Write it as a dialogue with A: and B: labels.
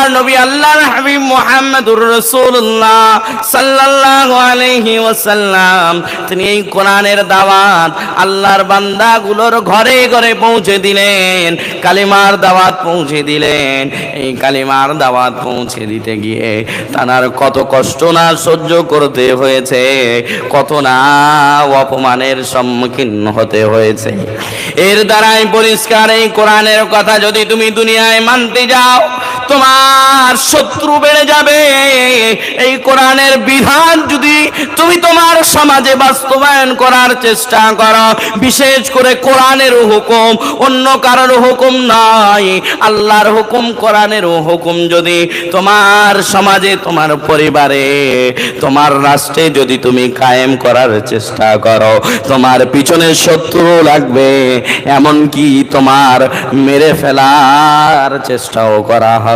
A: আল্লাহর নবী আল্লাহর হাবিব মুহাম্মদুর রাসূলুল্লাহ সাল্লাল্লাহু আলাইহি ওয়াসাল্লাম তিনি এই কোরআনের দাওয়াত আল্লাহর বান্দাগুলোর ঘরে ঘরে পৌঁছে দিলেন, কালিমার দাওয়াত পৌঁছে দিলেন। এই কালিমার দাওয়াত পৌঁছে দিতে গিয়ে তার কত কষ্ট না সহ্য করতে হয়েছে, কত না অপমানের সম্মুখীন হতে হয়েছে। এর দ্বারাই পরিষ্কার এই কোরআনের কথা যদি তুমি দুনিয়ায় মানতে যাও তোমার শত্রু বেড়ে যাবে। এই কোরআনের বিধান যদি তুমি তোমার সমাজে বাস্তবায়ন করার চেষ্টা করো, বিশেষ করে কোরআনের হুকুম, অন্য কারোর হুকুম নয়, আল্লাহর হুকুম কোরআনের হুকুম যদি তোমার সমাজে, তোমার পরিবারে, তোমার রাষ্ট্রে যদি তুমি কায়েম করার চেষ্টা করো, তোমার পিছনে শত্রু লাগবে, এমনকি তোমার মেরে ফেলার চেষ্টাও করা হবে।